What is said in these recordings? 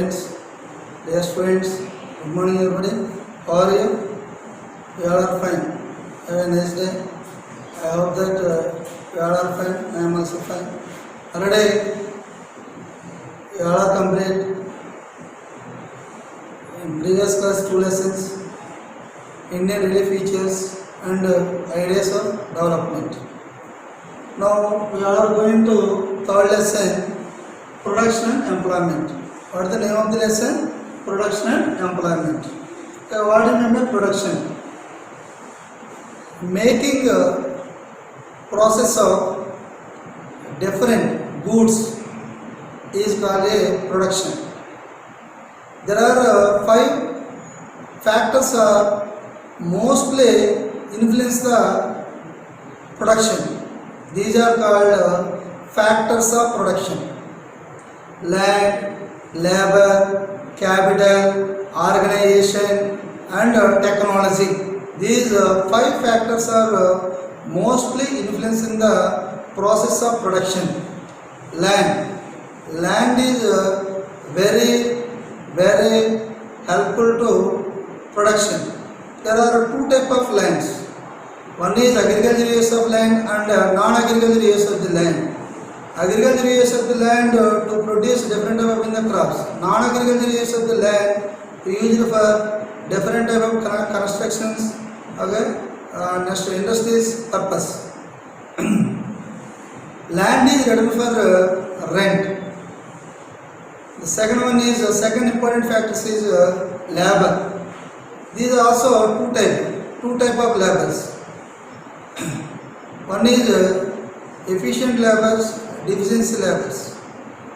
dear students, good morning everybody. How are you? You all are fine. Have a nice day. I hope that you all are fine. I am also fine. Already you all are complete in previous class 2 lessons, Indian relief features and ideas of development. Now we are going to third lesson, production and employment. What is the name of the lesson? Production and employment. What is the name of production? Making a process of different goods is called a production. There are 5 factors mostly influence the production. These are called factors of production: land, labor, capital, organization and technology. These 5 factors are mostly influencing the process of production. Land is very helpful to production. There are 2 types of lands. One is agricultural use of land and non-agricultural use of the land. Agricultural use of the land to produce different type of crops. Non-agricultural use of the land used for different type of constructions, okay, next industries purpose. Land is ready for rent. The second one is second important factor is labor. These are also two type of labors. One is efficient labors, deficiency labors.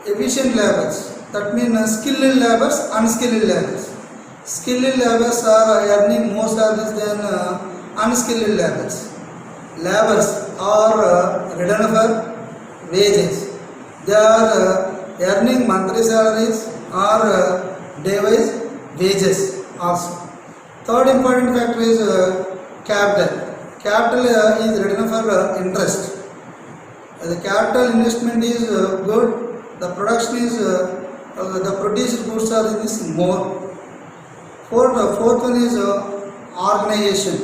Efficient labors, that means skilled labors, unskilled labors. Skilled labors are earning more salaries than unskilled labors. Labors are written for wages. They are earning monthly salaries or day-wise wages also. Third important factor is capital. Capital is written for interest. The capital investment is good. The production is the produced goods are more. Fourth one is organization.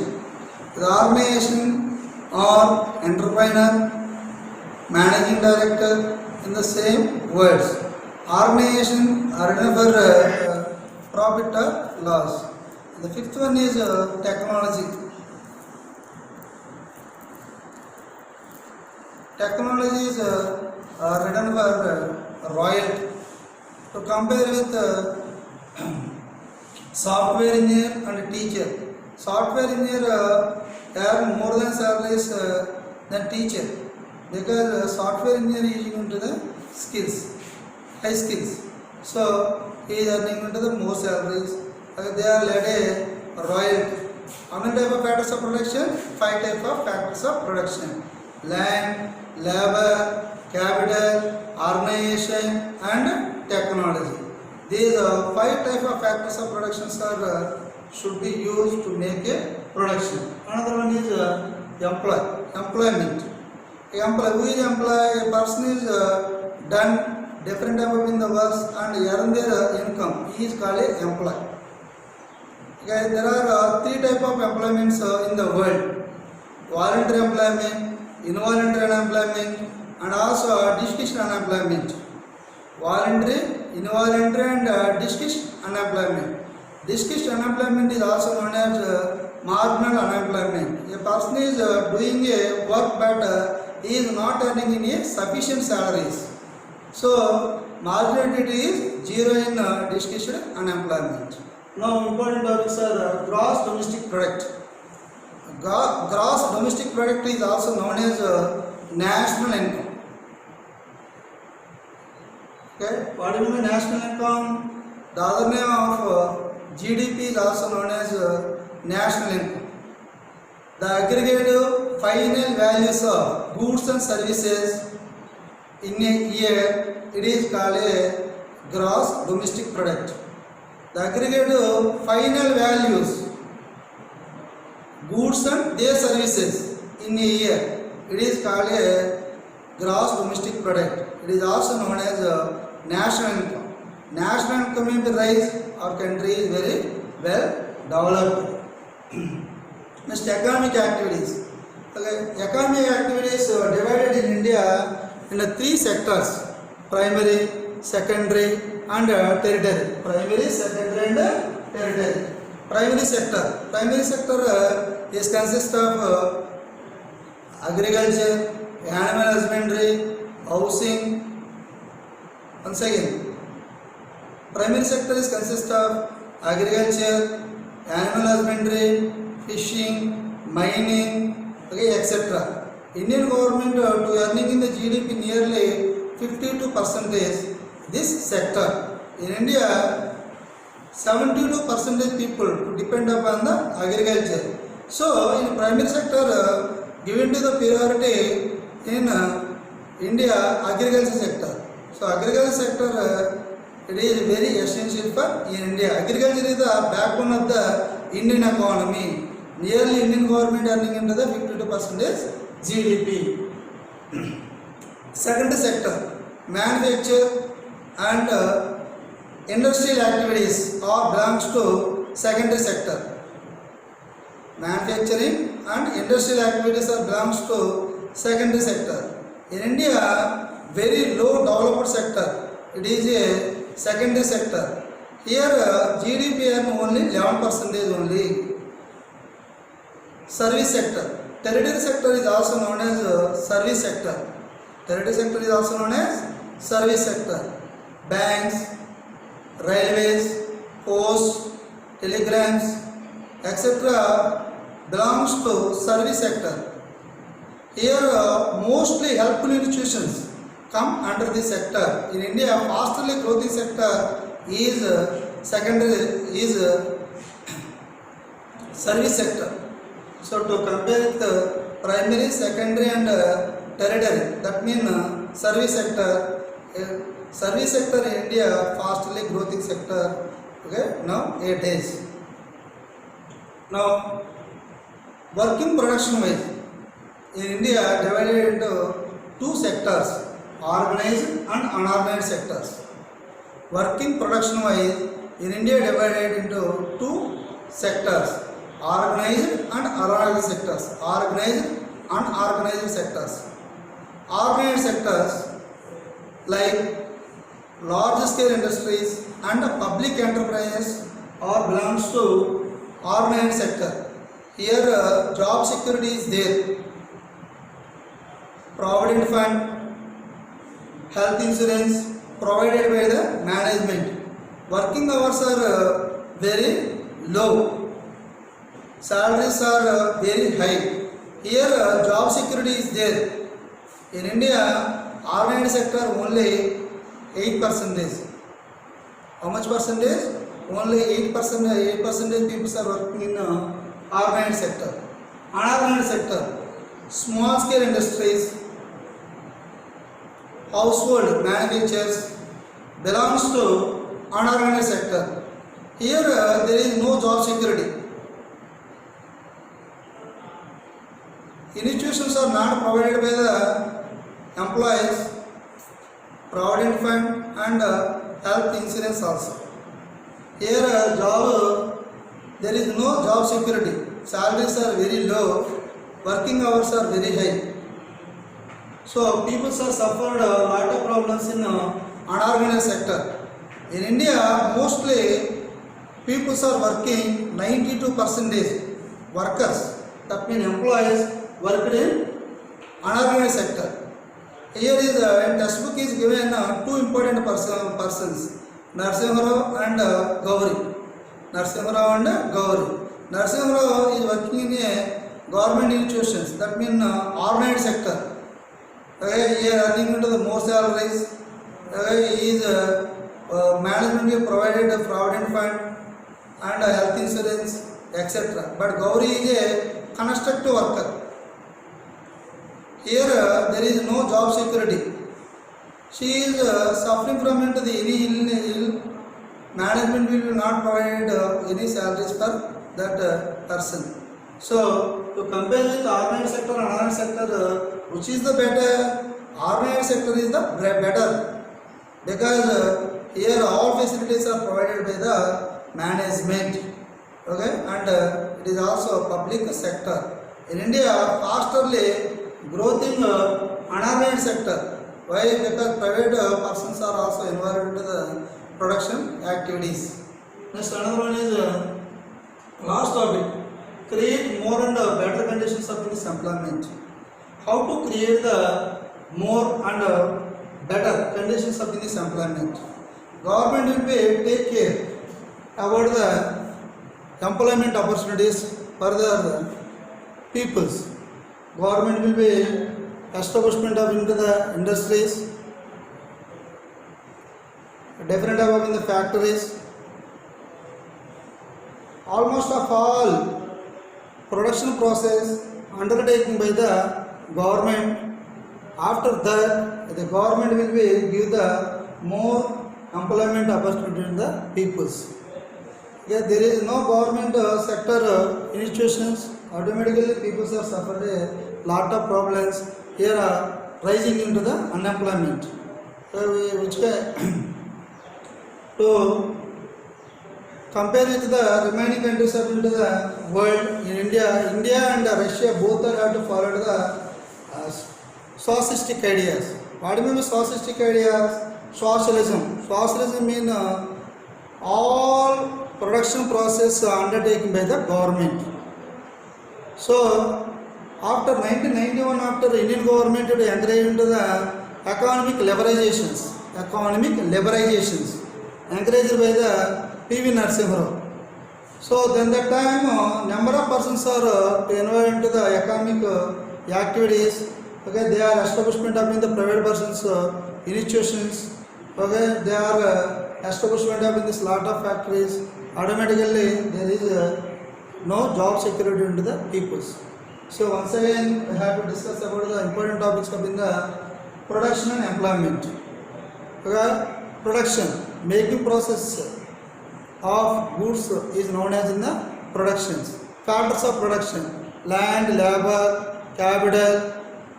The organization or entrepreneur, managing director in the same words. Organization are written for profit or loss. The fifth one is technology. Technology is written for royalty. To compare with software engineer and teacher. Software engineer earn more than salaries than teacher, because software engineer is into the skills, high skills. So he is earning into the more salaries. They are led a royalty. How many type of factors of production? 5 type of factors of production: land, labor, capital, organization and technology. These 5 type of factors of production should be used to make a production. Another one is employment. Who is employed? A person is done different type of in the works and earn their income. He is called a employee. Okay, there are 3 type of employments in the world: voluntary employment, involuntary unemployment and also disguised unemployment. Voluntary, involuntary and disguised unemployment. Disguised unemployment is also known as marginal unemployment. A person is doing a work but he is not earning any sufficient salaries. So marginality is 0 in disguised unemployment. Now important topics are gross domestic product. Gross domestic product is also known as national income. Okay, what do you mean national income? The other name of GDP is also known as national income. The aggregate final values of goods and services in a year, it is called a gross domestic product. The aggregate final values goods and their services in a year, it is called a gross domestic product. It is also known as national income. national income will rise, our country is very well developed. Next, economic activities. Okay, economic activities divided in India in the three sectors: primary, secondary, and tertiary. Primary, secondary, and tertiary. Primary sector. Primary sector is consist of agriculture, animal husbandry, housing. Once again, primary sector is consist of agriculture, animal husbandry, fishing, mining, okay, etc. Indian government to earning in the GDP nearly 52% this sector. In India, 72% people depend upon the agriculture. So, in primary sector, given to the priority in India agriculture sector. So, agriculture sector it is very essential for India. Agriculture is the backbone of the Indian economy. Nearly Indian government earning into the 52% GDP. Second sector, manufacture and industrial activities all belongs to secondary sector. Manufacturing and industrial activities are belongs to secondary sector. In India, very low developed sector. It is a secondary sector. Here GDP earn only 11% only. Service sector. Territory sector is also known as service sector. Territory sector is also known as service sector. Banks, railways, posts, telegrams, etc. belongs to service sector. Here mostly helpful institutions come under this sector. In India, fastly growing sector is secondary is service sector. So to compare with primary, secondary, and tertiary, that means service sector. Service sector in India fastly growing sector. Okay, now it is. Now, working production wise, in India divided into two sectors: organized and unorganized sectors. Working production wise, in India divided into two sectors: organized and unorganized sectors. Organized and unorganized sectors. Organized sectors like large scale industries and public enterprises all belongs to organized sector. Here job security is there. Provident fund, health insurance provided by the management. Working hours are very low. Salaries are very high. Here job security is there. In India, organized sector only 8%. How much percentage? Only 8%. 8% people are working in organized sector. Unorganized sector, small scale industries, household manufacturers belongs to unorganized sector. Here there is no job security. Institutions are not provided by the employees, provident fund and health insurance also. Here there is no job security. Salaries are very low. Working hours are very high. So people are suffered a lot of problems in unorganized sector. In India, mostly people are working 92% workers. That means employees worked in unorganized sector. Here is in textbook is given two important persons, Narasimha Rao and Gauri. Narasimha Rao and Gauri. Narasimha Rao is working in a government institutions. That means organized sector. He is earning into the more salaries. He is management will provided a provident fund and health insurance, etc. But Gauri is a constructive worker. Here there is no job security. She is suffering from into the any ill. Management will not provide any salaries for that person. So to compare with organized sector and unorganized sector, which is the better? Organized sector is the better because here all facilities are provided by the management, okay, and it is also a public sector. In India, fastly growing unorganized sector. Why? Because private persons are also involved into the production activities. Next, another one is last topic: create more and better conditions of this employment. How to create the more and better conditions of this employment? Government will be take care about the employment opportunities for the peoples. Government will be establishment of into the industries, different type of in the factories. Almost of all production process undertaken by the government. After that, the government will be give the more employment opportunity to the peoples. Yeah, there is no government sector institutions, automatically people are suffering a lot of problems. Here are rising into the unemployment. So which to compare with the remaining countries of into the world, in India and Russia both are have to follow the socialistic ideas. What do you mean socialistic ideas? Socialism. Socialism means all production process undertaken by the government. So after 1991, after the Indian government to encourage into the economic liberations encouraged by the P.V. Narasimha Rao. So then that time number of persons are involved into the economic activities. Okay, they are establishment of in the private persons institutions. Okay, they are establishment of in this lot of factories. Automatically there is no job security into the peoples. So once again we have to discuss about the important topics of in the production and employment. Okay, production, making process of goods is known as in the productions. Factors of production: land, labor, capital,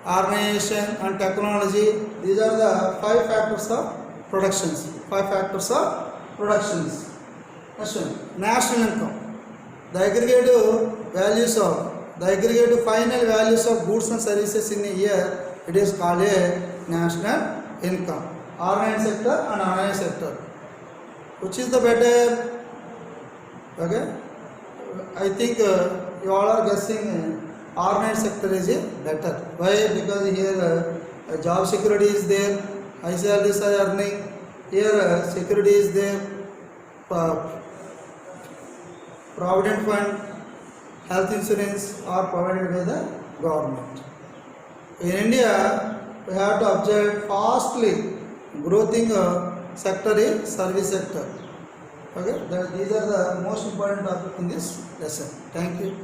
organization and technology. These are the 5 factors of productions. 5 factors of productions. Next one, national income. The aggregate final values of goods and services in a year, it is called a national income. Organized sector and unorganized sector. Which is the better? Okay, I think you all are guessing organized sector is better. Why? Because here job security is there, high salaries are earning. Here security is there, provident fund, health insurance are provided by the government. In India, we have to observe fastly growing sector is service sector. Okay, these are the most important topic in this lesson. Thank you.